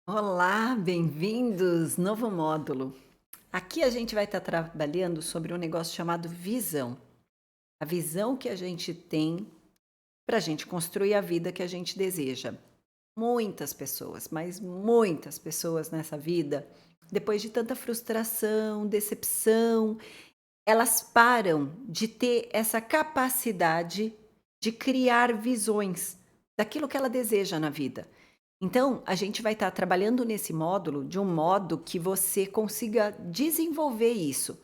Olá, bem-vindos! Novo módulo. Aqui a gente vai estar trabalhando sobre um negócio chamado visão. A visão que a gente tem para a gente construir a vida que a gente deseja. Muitas pessoas, mas muitas pessoas nessa vida, depois de tanta frustração, decepção, elas param de ter essa capacidade de criar visões daquilo que ela deseja na vida. Então, a gente vai estar trabalhando nesse módulo de um modo que você consiga desenvolver isso.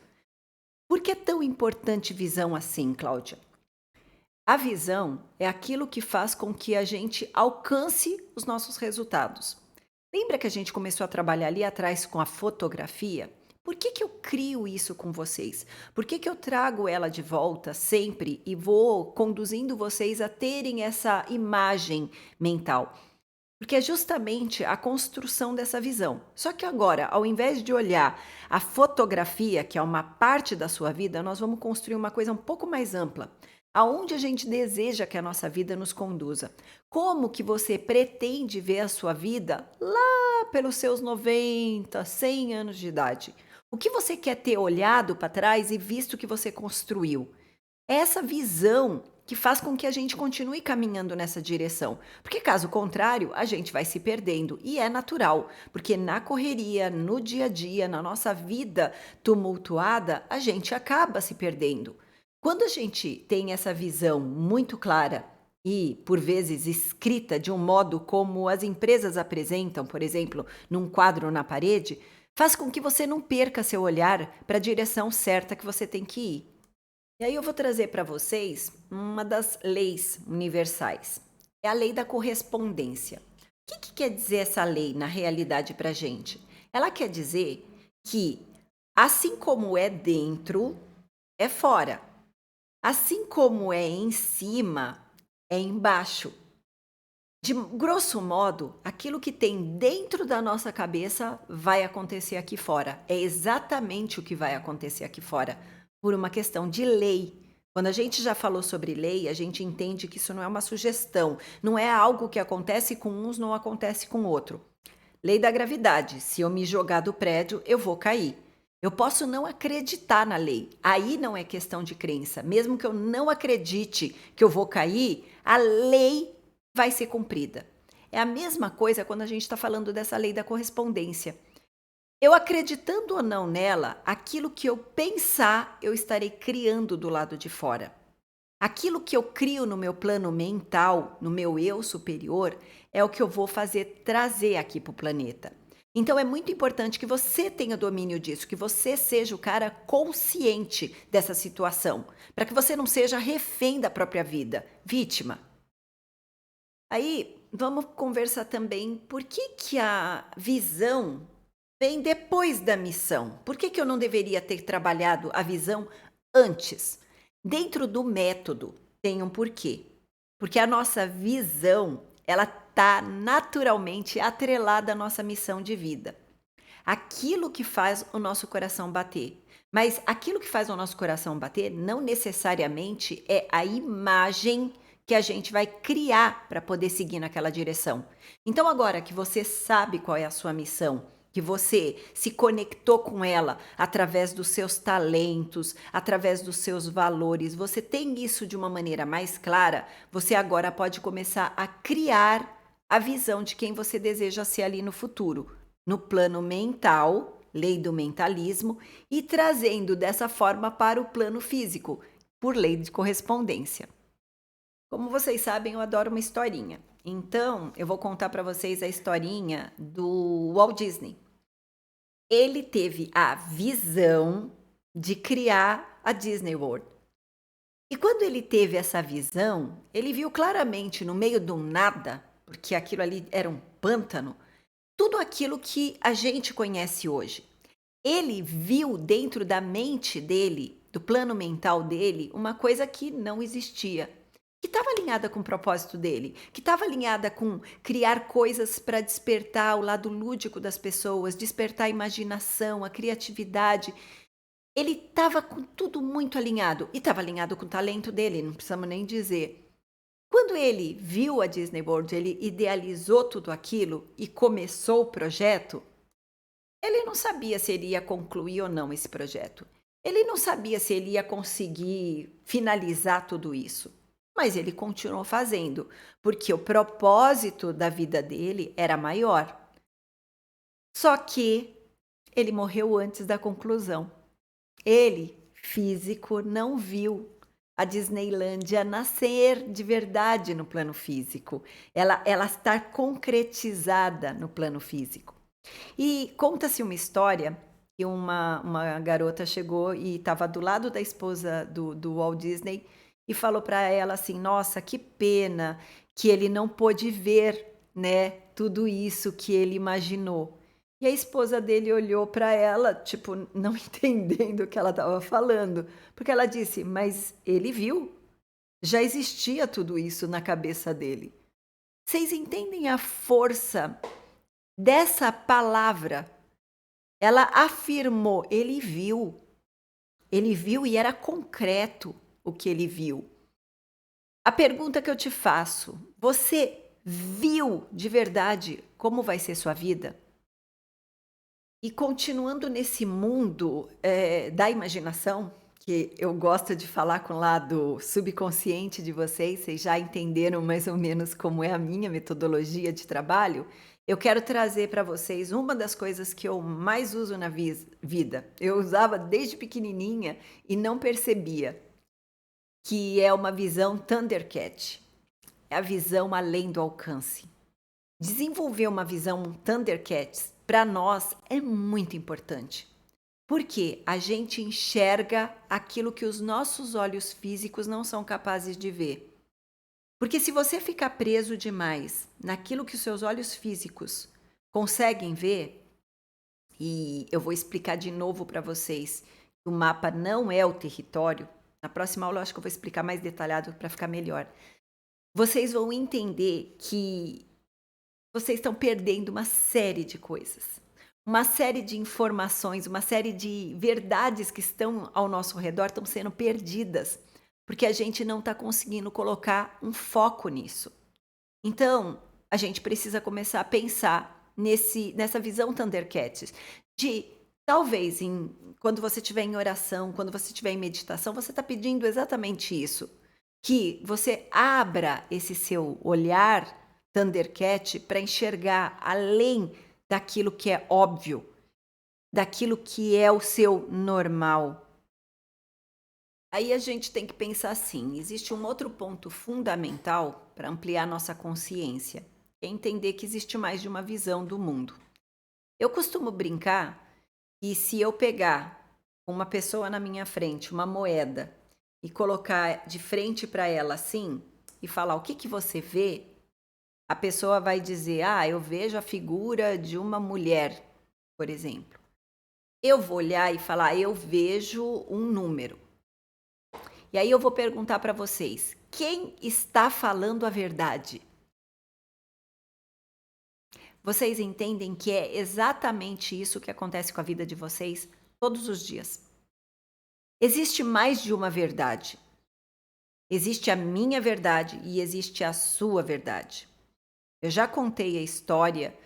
Por que é tão importante visão assim, Cláudia? A visão é aquilo que faz com que a gente alcance os nossos resultados. Lembra que a gente começou a trabalhar ali atrás com a fotografia? Por que eu crio isso com vocês? Por que eu trago ela de volta sempre e vou conduzindo vocês a terem essa imagem mental? Porque é justamente a construção dessa visão. Só que agora, ao invés de olhar a fotografia, que é uma parte da sua vida, nós vamos construir uma coisa um pouco mais ampla. Aonde a gente deseja que a nossa vida nos conduza. Como que você pretende ver a sua vida lá pelos seus 90, 100 anos de idade? O que você quer ter olhado para trás e visto que você construiu? É essa visão que faz com que a gente continue caminhando nessa direção, porque caso contrário, a gente vai se perdendo e é natural, porque na correria, no dia a dia, na nossa vida tumultuada, a gente acaba se perdendo. Quando a gente tem essa visão muito clara e, por vezes, escrita de um modo como as empresas apresentam, por exemplo, num quadro na parede, faz com que você não perca seu olhar para a direção certa que você tem que ir. E aí eu vou trazer para vocês uma das leis universais. É a lei da correspondência. O que quer dizer essa lei na realidade para a gente? Ela quer dizer que, assim como é dentro, é fora. Assim como é em cima, é embaixo. De grosso modo, aquilo que tem dentro da nossa cabeça vai acontecer aqui fora. É exatamente o que vai acontecer aqui fora, por uma questão de lei. Quando a gente já falou sobre lei, a gente entende que isso não é uma sugestão, não é algo que acontece com uns, não acontece com outro. Lei da gravidade: se eu me jogar do prédio, eu vou cair. Eu posso não acreditar na lei, aí não é questão de crença. Mesmo que eu não acredite que eu vou cair, a lei vai ser cumprida. É a mesma coisa quando a gente está falando dessa lei da correspondência. Eu acreditando ou não nela, aquilo que eu pensar, eu estarei criando do lado de fora. Aquilo que eu crio no meu plano mental, no meu eu superior, é o que eu vou fazer trazer aqui para o planeta. Então é muito importante que você tenha domínio disso, que você seja o cara consciente dessa situação, para que você não seja refém da própria vida, vítima. Aí vamos conversar também por que a visão vem depois da missão. Por que eu não deveria ter trabalhado a visão antes? Dentro do método tem um porquê. Porque a nossa visão, ela está naturalmente atrelada à nossa missão de vida. Aquilo que faz o nosso coração bater. Mas aquilo que faz o nosso coração bater não necessariamente é a imagem que a gente vai criar para poder seguir naquela direção. Então, agora que você sabe qual é a sua missão, que você se conectou com ela através dos seus talentos, através dos seus valores, você tem isso de uma maneira mais clara, você agora pode começar a criar a visão de quem você deseja ser ali no futuro, no plano mental, lei do mentalismo, e trazendo dessa forma para o plano físico, por lei de correspondência. Como vocês sabem, eu adoro uma historinha. Então, eu vou contar para vocês a historinha do Walt Disney. Ele teve a visão de criar a Disney World. E quando ele teve essa visão, ele viu claramente no meio do nada, porque aquilo ali era um pântano, tudo aquilo que a gente conhece hoje. Ele viu dentro da mente dele, do plano mental dele, uma coisa que não existia, que estava alinhada com o propósito dele, que estava alinhada com criar coisas para despertar o lado lúdico das pessoas, despertar a imaginação, a criatividade. Ele estava com tudo muito alinhado e estava alinhado com o talento dele, não precisamos nem dizer. Quando ele viu a Disney World, ele idealizou tudo aquilo e começou o projeto, ele não sabia se ele ia concluir ou não esse projeto. Ele não sabia se ele ia conseguir finalizar tudo isso. Mas ele continuou fazendo, porque o propósito da vida dele era maior. Só que ele morreu antes da conclusão. Ele, físico, não viu a Disneylândia nascer de verdade no plano físico. Ela está concretizada no plano físico. E conta-se uma história que uma garota chegou e estava do lado da esposa do Walt Disney e falou para ela assim: Nossa, que pena que ele não pôde ver, né, tudo isso que ele imaginou. E a esposa dele olhou para ela, tipo, não entendendo o que ela estava falando, porque ela disse: Mas ele viu, já existia tudo isso na cabeça dele. Vocês entendem a força dessa palavra? Ela afirmou, ele viu e era concreto o que ele viu. A pergunta que eu te faço, você viu de verdade como vai ser sua vida? E continuando nesse mundo da imaginação, que eu gosto de falar com o lado subconsciente de vocês, vocês já entenderam mais ou menos como é a minha metodologia de trabalho, eu quero trazer para vocês uma das coisas que eu mais uso na vida. Eu usava desde pequenininha e não percebia, que é uma visão Thundercat, é a visão além do alcance. Desenvolver uma visão Thundercats para nós é muito importante, porque a gente enxerga aquilo que os nossos olhos físicos não são capazes de ver. Porque se você ficar preso demais naquilo que os seus olhos físicos conseguem ver, e eu vou explicar de novo para vocês que o mapa não é o território. Na próxima aula eu acho que eu vou explicar mais detalhado para ficar melhor. Vocês vão entender que vocês estão perdendo uma série de coisas, uma série de informações, uma série de verdades que estão ao nosso redor estão sendo perdidas, porque a gente não está conseguindo colocar um foco nisso. Então, a gente precisa começar a pensar nessa visão Thundercats, de talvez quando você estiver em oração, quando você estiver em meditação, você está pedindo exatamente isso, que você abra esse seu olhar Thundercat para enxergar além daquilo que é óbvio, daquilo que é o seu normal. Aí a gente tem que pensar assim: existe um outro ponto fundamental para ampliar nossa consciência, é entender que existe mais de uma visão do mundo. Eu costumo brincar que se eu pegar uma pessoa na minha frente, uma moeda, e colocar de frente para ela assim, e falar: o que você vê? A pessoa vai dizer: Ah, eu vejo a figura de uma mulher, por exemplo. Eu vou olhar e falar: Eu vejo um número. E aí eu vou perguntar para vocês: quem está falando a verdade? Vocês entendem que é exatamente isso que acontece com a vida de vocês todos os dias. Existe mais de uma verdade. Existe a minha verdade e existe a sua verdade. Eu já contei a história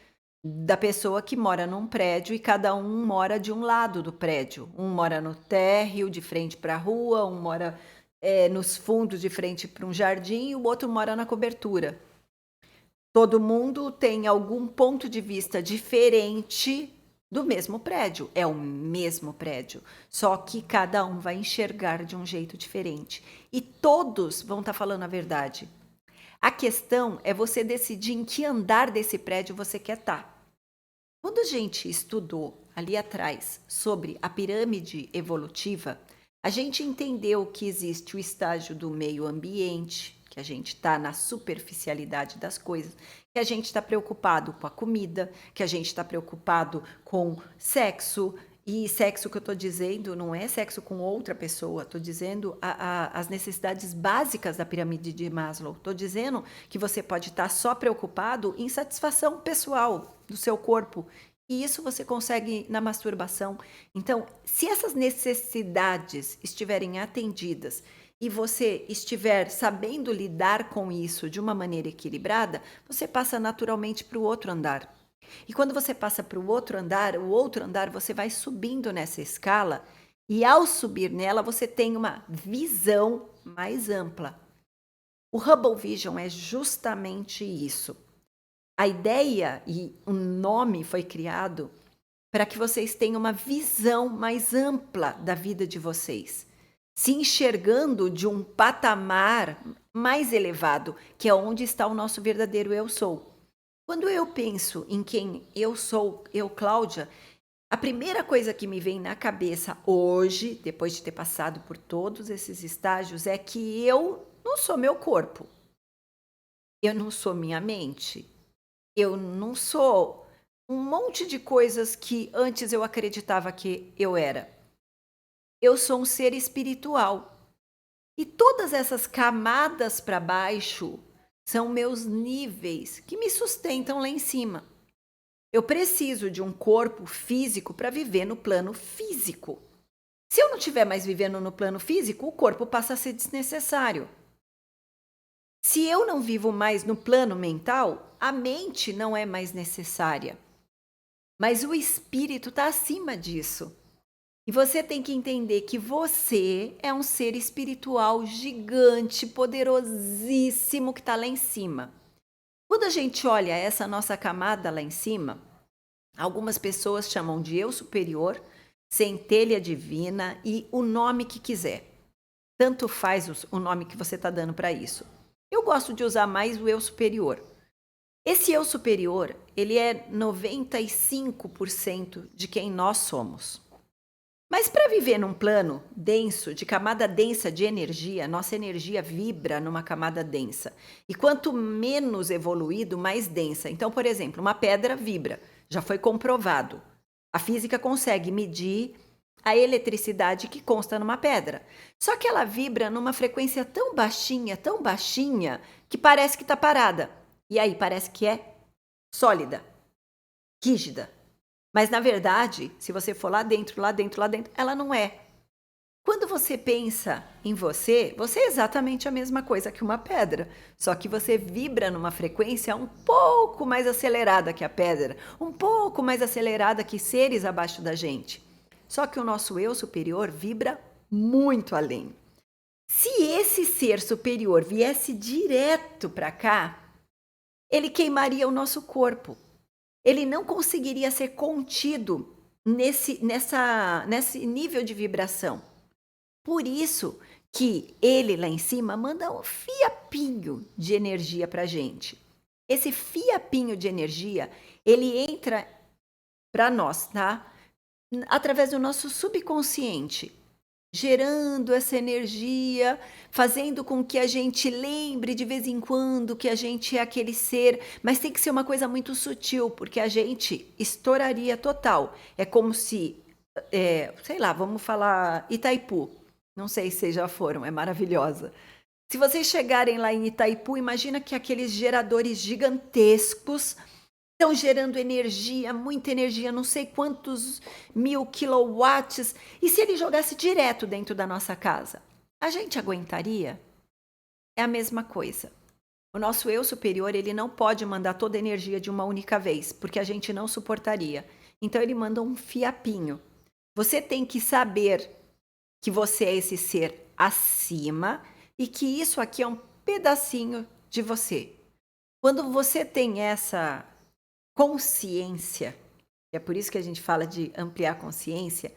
da pessoa que mora num prédio e cada um mora de um lado do prédio. Um mora no térreo, de frente para a rua, um mora nos fundos, de frente para um jardim, e o outro mora na cobertura. Todo mundo tem algum ponto de vista diferente do mesmo prédio. É o mesmo prédio, só que cada um vai enxergar de um jeito diferente. E todos vão estar falando a verdade. A questão é você decidir em que andar desse prédio você quer estar. Quando a gente estudou ali atrás sobre a pirâmide evolutiva, a gente entendeu que existe o estágio do meio ambiente, que a gente está na superficialidade das coisas, que a gente está preocupado com a comida, que a gente está preocupado com sexo. E sexo que eu estou dizendo não é sexo com outra pessoa, estou dizendo as necessidades básicas da pirâmide de Maslow. Estou dizendo que você pode estar só preocupado em satisfação pessoal do seu corpo. E isso você consegue na masturbação. Então, se essas necessidades estiverem atendidas e você estiver sabendo lidar com isso de uma maneira equilibrada, você passa naturalmente para o outro andar. E quando você passa para o outro andar, você vai subindo nessa escala, e ao subir nela, você tem uma visão mais ampla. O Hubble Vision é justamente isso. A ideia e o nome foi criado para que vocês tenham uma visão mais ampla da vida de vocês, se enxergando de um patamar mais elevado, que é onde está o nosso verdadeiro eu sou. Quando eu penso em quem eu sou, eu, Cláudia, a primeira coisa que me vem na cabeça hoje, depois de ter passado por todos esses estágios, é que eu não sou meu corpo, eu não sou minha mente, eu não sou um monte de coisas que antes eu acreditava que eu era. Eu sou um ser espiritual. E todas essas camadas para baixo são meus níveis que me sustentam lá em cima. Eu preciso de um corpo físico para viver no plano físico. Se eu não estiver mais vivendo no plano físico, o corpo passa a ser desnecessário. Se eu não vivo mais no plano mental, a mente não é mais necessária. Mas o espírito está acima disso. E você tem que entender que você é um ser espiritual gigante, poderosíssimo que está lá em cima. Quando a gente olha essa nossa camada lá em cima, algumas pessoas chamam de eu superior, centelha divina e o nome que quiser. Tanto faz o nome que você está dando para isso. Eu gosto de usar mais o eu superior. Esse eu superior, ele é 95% de quem nós somos. Mas para viver num plano denso, de camada densa de energia, nossa energia vibra numa camada densa. E quanto menos evoluído, mais densa. Então, por exemplo, uma pedra vibra, já foi comprovado. A física consegue medir a eletricidade que consta numa pedra. Só que ela vibra numa frequência tão baixinha, que parece que está parada. E aí parece que é sólida, rígida. Mas, na verdade, se você for lá dentro, ela não é. Quando você pensa em você, você é exatamente a mesma coisa que uma pedra, só que você vibra numa frequência um pouco mais acelerada que a pedra, um pouco mais acelerada que seres abaixo da gente. Só que o nosso eu superior vibra muito além. Se esse ser superior viesse direto para cá, ele queimaria o nosso corpo. Ele não conseguiria ser contido nesse nível de vibração. Por isso que ele lá em cima manda um fiapinho de energia para a gente. Esse fiapinho de energia, ele entra para nós, tá? Através do nosso subconsciente, gerando essa energia, fazendo com que a gente lembre de vez em quando que a gente é aquele ser, mas tem que ser uma coisa muito sutil, porque a gente estouraria total. É como se, sei lá, vamos falar Itaipu. Não sei se vocês já foram, é maravilhosa. Se vocês chegarem lá em Itaipu, imagina que aqueles geradores gigantescos estão gerando energia, muita energia, não sei quantos 1000 quilowatts. E se ele jogasse direto dentro da nossa casa? A gente aguentaria? É a mesma coisa. O nosso eu superior, ele não pode mandar toda a energia de uma única vez, porque a gente não suportaria. Então ele manda um fiapinho. Você tem que saber que você é esse ser acima e que isso aqui é um pedacinho de você. Quando você tem essa consciência, é por isso que a gente fala de ampliar a consciência,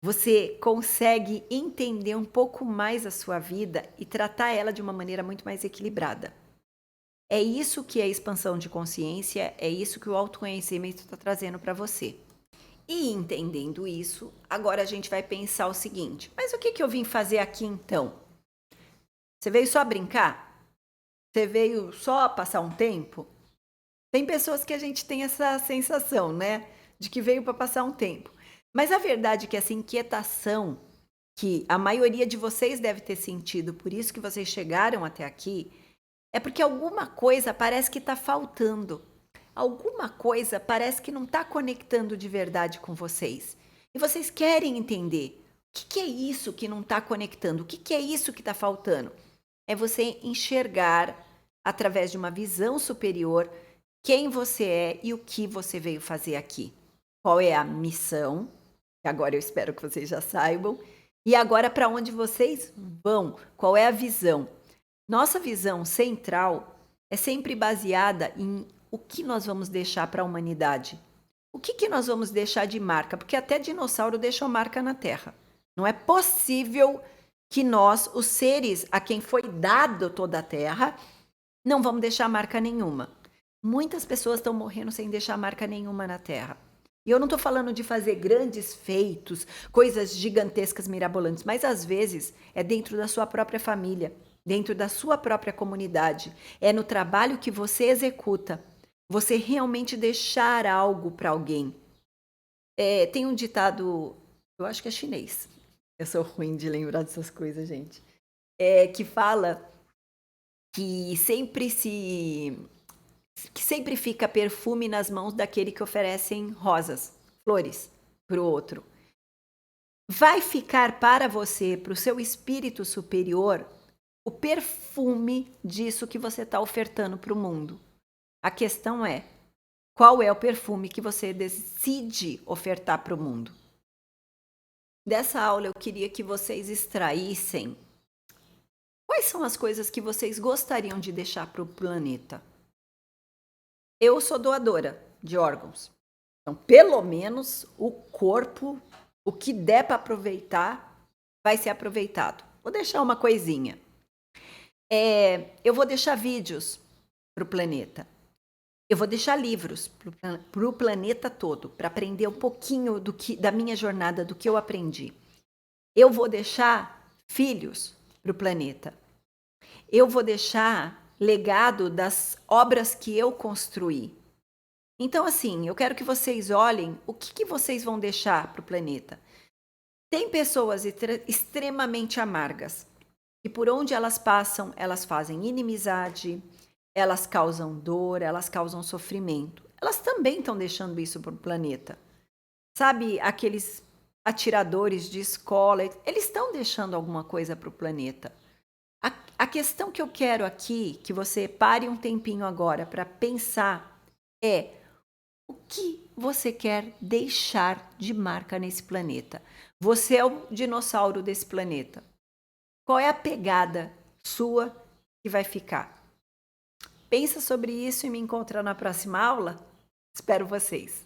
você consegue entender um pouco mais a sua vida e tratar ela de uma maneira muito mais equilibrada. É isso que é expansão de consciência, é isso que o autoconhecimento está trazendo para você. E entendendo isso, agora a gente vai pensar o seguinte: mas o que eu vim fazer aqui então? Você veio só brincar? Você veio só passar um tempo? Tem pessoas que a gente tem essa sensação, né? De que veio para passar um tempo. Mas a verdade é que essa inquietação que a maioria de vocês deve ter sentido, por isso que vocês chegaram até aqui, é porque alguma coisa parece que está faltando. Alguma coisa parece que não está conectando de verdade com vocês. E vocês querem entender que é isso que não está conectando? O que é isso que está faltando? É você enxergar, através de uma visão superior, quem você é e o que você veio fazer aqui. Qual é a missão? Que agora eu espero que vocês já saibam. E agora para onde vocês vão? Qual é a visão? Nossa visão central é sempre baseada em o que nós vamos deixar para a humanidade. O que nós vamos deixar de marca? Porque até dinossauro deixou marca na Terra. Não é possível que nós, os seres a quem foi dado toda a Terra, não vamos deixar marca nenhuma. Muitas pessoas estão morrendo sem deixar marca nenhuma na Terra. E eu não estou falando de fazer grandes feitos, coisas gigantescas, mirabolantes, mas às vezes é dentro da sua própria família, dentro da sua própria comunidade, é no trabalho que você executa, você realmente deixar algo para alguém. Tem um ditado, eu acho que é chinês, eu sou ruim de lembrar dessas coisas, gente, que fala que sempre fica perfume nas mãos daquele que oferecem rosas, flores, para o outro. Vai ficar para você, para o seu espírito superior, o perfume disso que você está ofertando para o mundo. A questão é, qual é o perfume que você decide ofertar para o mundo? Dessa aula eu queria que vocês extraíssem quais são as coisas que vocês gostariam de deixar para o planeta. Eu sou doadora de órgãos. Então, pelo menos o corpo, o que der para aproveitar, vai ser aproveitado. Vou deixar uma coisinha. Eu vou deixar vídeos para o planeta. Eu vou deixar livros para o planeta todo, para aprender um pouquinho da minha jornada, do que eu aprendi. Eu vou deixar filhos para o planeta. Eu vou deixar legado das obras que eu construí. Então, assim, eu quero que vocês olhem o que vocês vão deixar para o planeta. Tem pessoas extremamente amargas e por onde elas passam, elas fazem inimizade, elas causam dor, elas causam sofrimento. Elas também estão deixando isso para o planeta. Sabe, aqueles atiradores de escola, eles estão deixando alguma coisa para o planeta. A questão que eu quero aqui, que você pare um tempinho agora para pensar, é o que você quer deixar de marca nesse planeta? Você é o dinossauro desse planeta. Qual é a pegada sua que vai ficar? Pensa sobre isso e me encontra na próxima aula. Espero vocês.